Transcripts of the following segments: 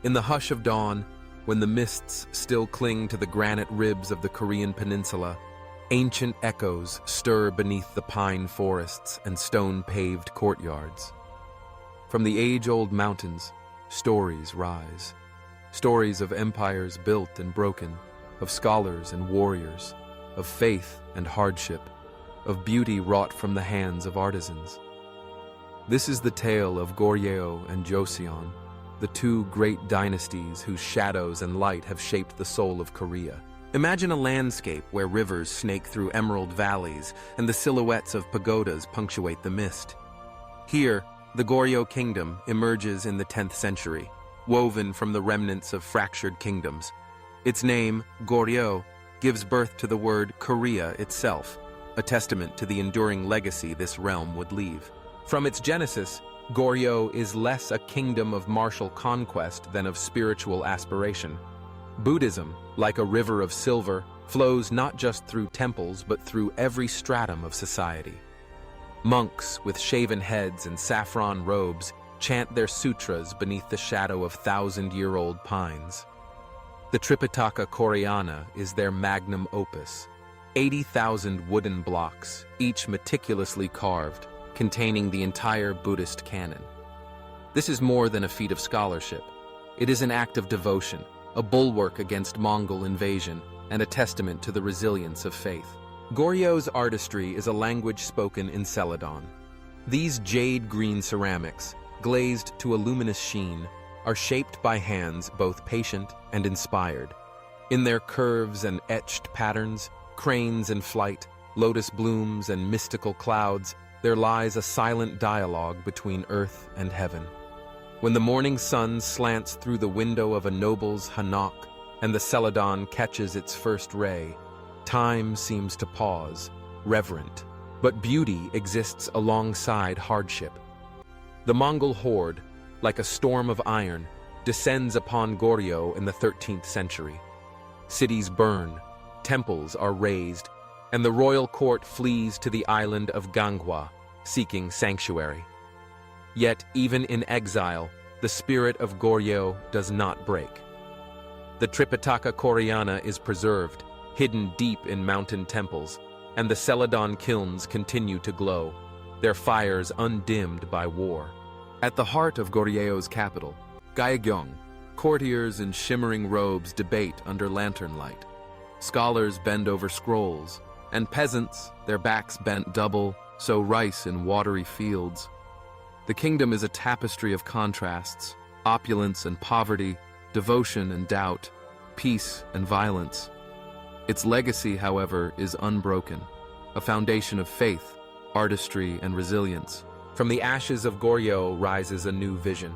In the hush of dawn, when the mists still cling to the granite ribs of the Korean peninsula, ancient echoes stir beneath the pine forests and stone-paved courtyards. From the age-old mountains, stories rise. Stories of empires built and broken, of scholars and warriors, of faith and hardship, of beauty wrought from the hands of artisans. This is the tale of Goryeo and Joseon, the two great dynasties whose shadows and light have shaped the soul of Korea. Imagine a landscape where rivers snake through emerald valleys and the silhouettes of pagodas punctuate the mist. Here, the Goryeo kingdom emerges in the 10th century, woven from the remnants of fractured kingdoms. Its name, Goryeo, gives birth to the word Korea itself, a testament to the enduring legacy this realm would leave. From its genesis, Goryeo is less a kingdom of martial conquest than of spiritual aspiration. Buddhism, like a river of silver, flows not just through temples but through every stratum of society. Monks with shaven heads and saffron robes chant their sutras beneath the shadow of thousand-year-old pines. The Tripitaka Koreana is their magnum opus, 80,000 wooden blocks, each meticulously carved, containing the entire Buddhist canon. This is more than a feat of scholarship. It is an act of devotion, a bulwark against Mongol invasion, and a testament to the resilience of faith. Goryeo's artistry is a language spoken in Celadon. These jade-green ceramics, glazed to a luminous sheen, are shaped by hands both patient and inspired. In their curves and etched patterns, cranes in flight, lotus blooms and mystical clouds, there lies a silent dialogue between earth and heaven. When the morning sun slants through the window of a noble's hanok and the Celadon catches its first ray, time seems to pause, reverent, but beauty exists alongside hardship. The Mongol horde, like a storm of iron, descends upon Goryeo in the 13th century. Cities burn, temples are razed, and the royal court flees to the island of Ganghwa, seeking sanctuary. Yet, even in exile, the spirit of Goryeo does not break. The Tripitaka Koreana is preserved, hidden deep in mountain temples, and the Celadon kilns continue to glow, their fires undimmed by war. At the heart of Goryeo's capital, Goryeo, courtiers in shimmering robes debate under lantern light. Scholars bend over scrolls, and peasants, their backs bent double, sow rice in watery fields. The kingdom is a tapestry of contrasts, opulence and poverty, devotion and doubt, peace and violence. Its legacy, however, is unbroken, a foundation of faith, artistry, and resilience. From the ashes of Goryeo rises a new vision.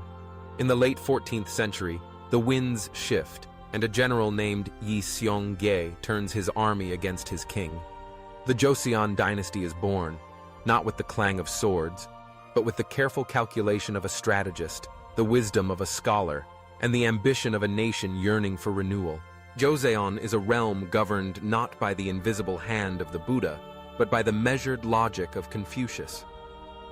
In the late 14th century, the winds shift, and a general named Yi Seong-ge turns his army against his king. The Joseon dynasty is born, not with the clang of swords, but with the careful calculation of a strategist, the wisdom of a scholar, and the ambition of a nation yearning for renewal. Joseon is a realm governed not by the invisible hand of the Buddha, but by the measured logic of Confucius.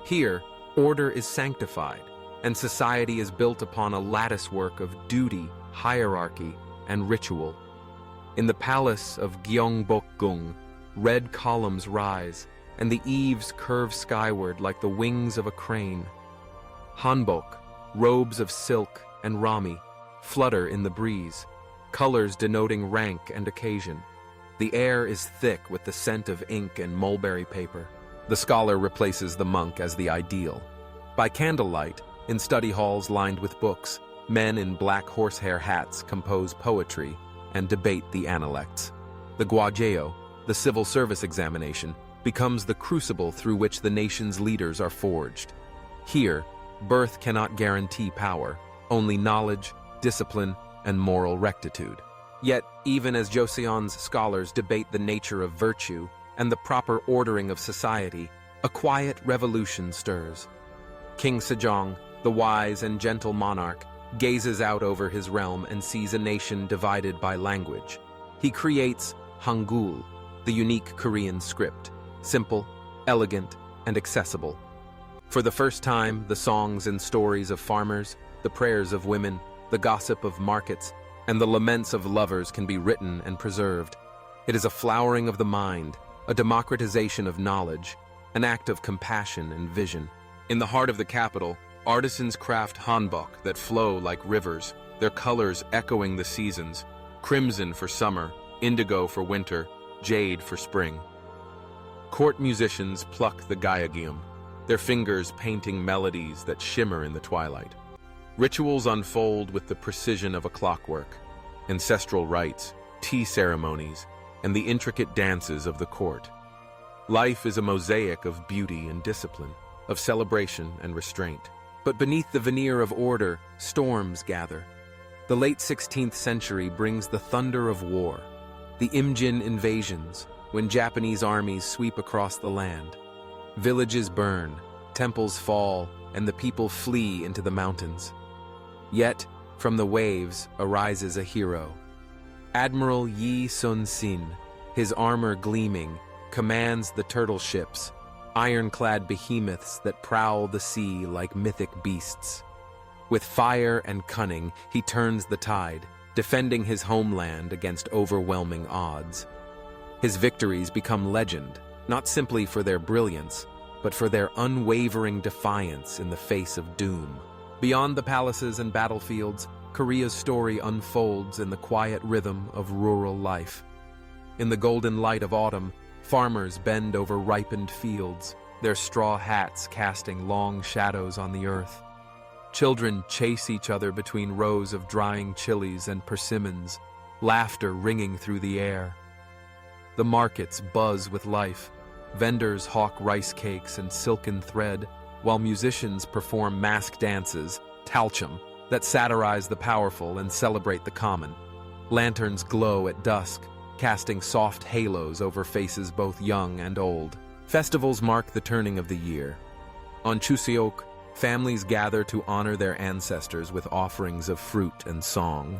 Here, order is sanctified, and society is built upon a latticework of duty, hierarchy, and ritual. In the palace of Gyeongbokgung, red columns rise, and the eaves curve skyward like the wings of a crane. Hanbok, robes of silk and rami, flutter in the breeze, colors denoting rank and occasion. The air is thick with the scent of ink and mulberry paper. The scholar replaces the monk as the ideal. By candlelight, in study halls lined with books, men in black horsehair hats compose poetry and debate the analects. The Goryeo, the civil service examination, becomes the crucible through which the nation's leaders are forged. Here, birth cannot guarantee power, only knowledge, discipline, and moral rectitude. Yet, even as Joseon's scholars debate the nature of virtue and the proper ordering of society, a quiet revolution stirs. King Sejong, the wise and gentle monarch, gazes out over his realm and sees a nation divided by language. He creates Hangul, the unique Korean script, simple, elegant, and accessible. For the first time, the songs and stories of farmers, the prayers of women, the gossip of markets, and the laments of lovers can be written and preserved. It is a flowering of the mind, a democratization of knowledge, an act of compassion and vision. In the heart of the capital, artisans craft hanbok that flow like rivers, their colors echoing the seasons, crimson for summer, indigo for winter, jade for spring. Court musicians pluck the gyeogyum, their fingers painting melodies that shimmer in the twilight. Rituals unfold with the precision of a clockwork, ancestral rites, tea ceremonies, and the intricate dances of the court. Life is a mosaic of beauty and discipline, of celebration and restraint. But beneath the veneer of order, storms gather. The late 16th century brings the thunder of war, the Imjin invasions, when Japanese armies sweep across the land. Villages burn, temples fall, and the people flee into the mountains. Yet, from the waves arises a hero. Admiral Yi Sun-sin, his armor gleaming, commands the turtle ships, ironclad behemoths that prowl the sea like mythic beasts. With fire and cunning, he turns the tide, defending his homeland against overwhelming odds. His victories become legend, not simply for their brilliance, but for their unwavering defiance in the face of doom. Beyond the palaces and battlefields, Korea's story unfolds in the quiet rhythm of rural life. In the golden light of autumn, farmers bend over ripened fields, their straw hats casting long shadows on the earth. Children chase each other between rows of drying chilies and persimmons, laughter ringing through the air. The markets buzz with life. Vendors hawk rice cakes and silken thread, while musicians perform mask dances, talchum, that satirize the powerful and celebrate the common. Lanterns glow at dusk, casting soft halos over faces both young and old. Festivals mark the turning of the year. On Chuseok, families gather to honor their ancestors with offerings of fruit and song.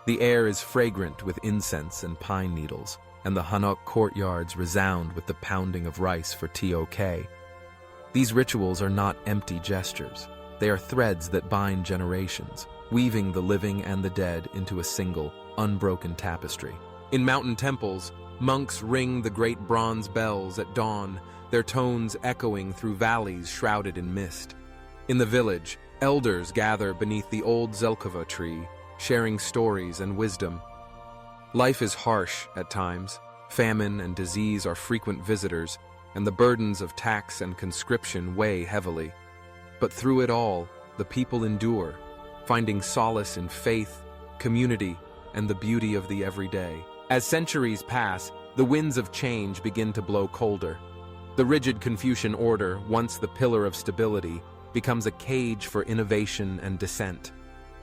The air is fragrant with incense and pine needles, and the Hanok courtyards resound with the pounding of rice for TOK. These rituals are not empty gestures. They are threads that bind generations, weaving the living and the dead into a single, unbroken tapestry. In mountain temples, monks ring the great bronze bells at dawn, their tones echoing through valleys shrouded in mist. In the village, elders gather beneath the old Zelkova tree, sharing stories and wisdom. Life is harsh at times. Famine and disease are frequent visitors, and the burdens of tax and conscription weigh heavily. But through it all, the people endure, finding solace in faith, community, and the beauty of the everyday. As centuries pass, the winds of change begin to blow colder. The rigid Confucian order, once the pillar of stability, becomes a cage for innovation and dissent.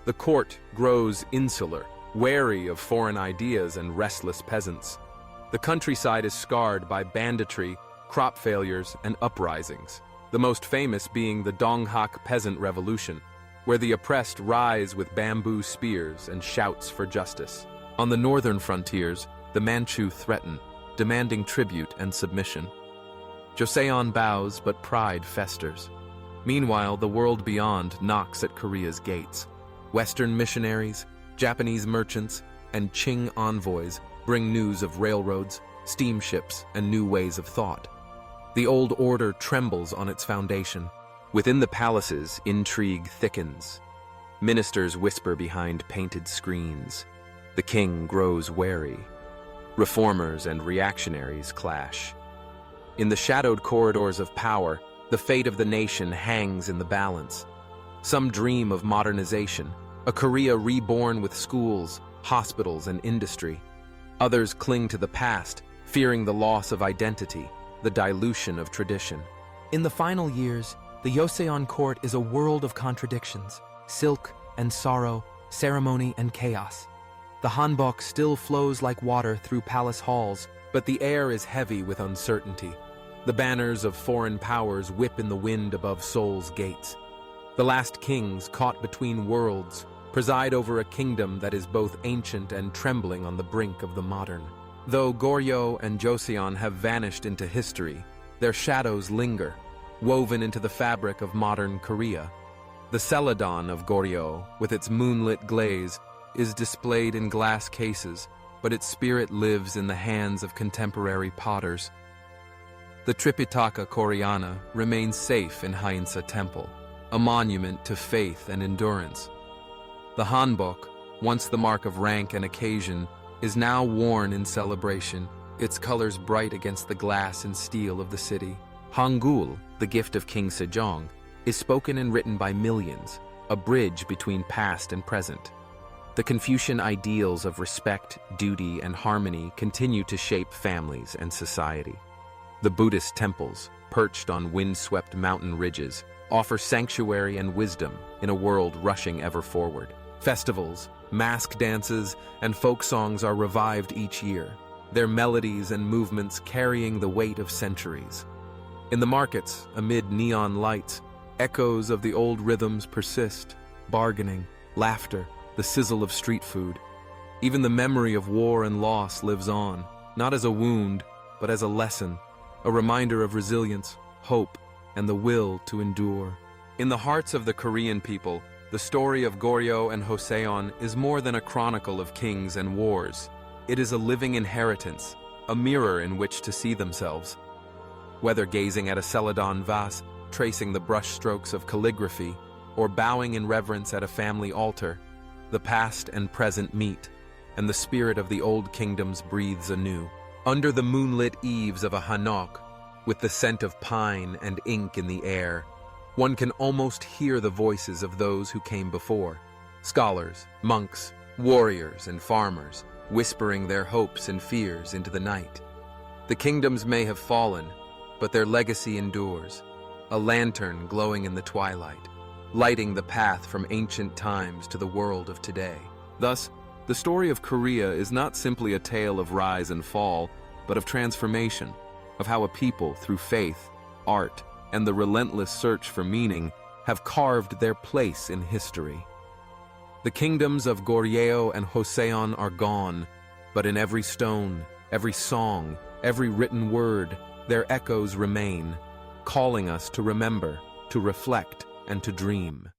The court grows insular, wary of foreign ideas and restless peasants. The countryside is scarred by banditry, crop failures, and uprisings, the most famous being the Donghak peasant revolution, where the oppressed rise with bamboo spears and shouts for justice. On the northern frontiers, the Manchu threaten, demanding tribute and submission. Joseon bows, but pride festers. Meanwhile, the world beyond knocks at Korea's gates. Western missionaries, Japanese merchants, and Qing envoys bring news of railroads, steamships, and new ways of thought. The old order trembles on its foundation. Within the palaces, intrigue thickens. Ministers whisper behind painted screens. The king grows wary. Reformers and reactionaries clash. In the shadowed corridors of power, the fate of the nation hangs in the balance. Some dream of modernization, a Korea reborn with schools, hospitals, and industry. Others cling to the past, fearing the loss of identity, the dilution of tradition. In the final years, the Joseon court is a world of contradictions, silk and sorrow, ceremony and chaos. The hanbok still flows like water through palace halls, but the air is heavy with uncertainty. The banners of foreign powers whip in the wind above Seoul's gates. The last kings, caught between worlds, preside over a kingdom that is both ancient and trembling on the brink of the modern. Though Goryeo and Joseon have vanished into history, their shadows linger, woven into the fabric of modern Korea. The celadon of Goryeo, with its moonlit glaze, is displayed in glass cases, but its spirit lives in the hands of contemporary potters. The Tripitaka Koreana remains safe in Heinsa Temple, a monument to faith and endurance. The hanbok, once the mark of rank and occasion, is now worn in celebration, its colors bright against the glass and steel of the city. Hangul, the gift of King Sejong, is spoken and written by millions, a bridge between past and present. The Confucian ideals of respect, duty, and harmony continue to shape families and society. The Buddhist temples, perched on wind-swept mountain ridges, offer sanctuary and wisdom in a world rushing ever forward. Festivals, mask dances, and folk songs are revived each year, their melodies and movements carrying the weight of centuries. In the markets, amid neon lights, echoes of the old rhythms persist, bargaining, laughter, the sizzle of street food. Even the memory of war and loss lives on, not as a wound, but as a lesson, a reminder of resilience, hope, and the will to endure. In the hearts of the Korean people, the story of Goryeo and Joseon is more than a chronicle of kings and wars. It is a living inheritance, a mirror in which to see themselves. Whether gazing at a celadon vase, tracing the brushstrokes of calligraphy, or bowing in reverence at a family altar, the past and present meet, and the spirit of the old kingdoms breathes anew. Under the moonlit eaves of a hanok, with the scent of pine and ink in the air, one can almost hear the voices of those who came before, scholars, monks, warriors, and farmers, whispering their hopes and fears into the night. The kingdoms may have fallen, but their legacy endures, a lantern glowing in the twilight, lighting the path from ancient times to the world of today. Thus, the story of Korea is not simply a tale of rise and fall, but of transformation, of how a people, through faith, art, and the relentless search for meaning, have carved their place in history. The kingdoms of Goryeo and Joseon are gone, but in every stone, every song, every written word, their echoes remain, calling us to remember, to reflect, and to dream.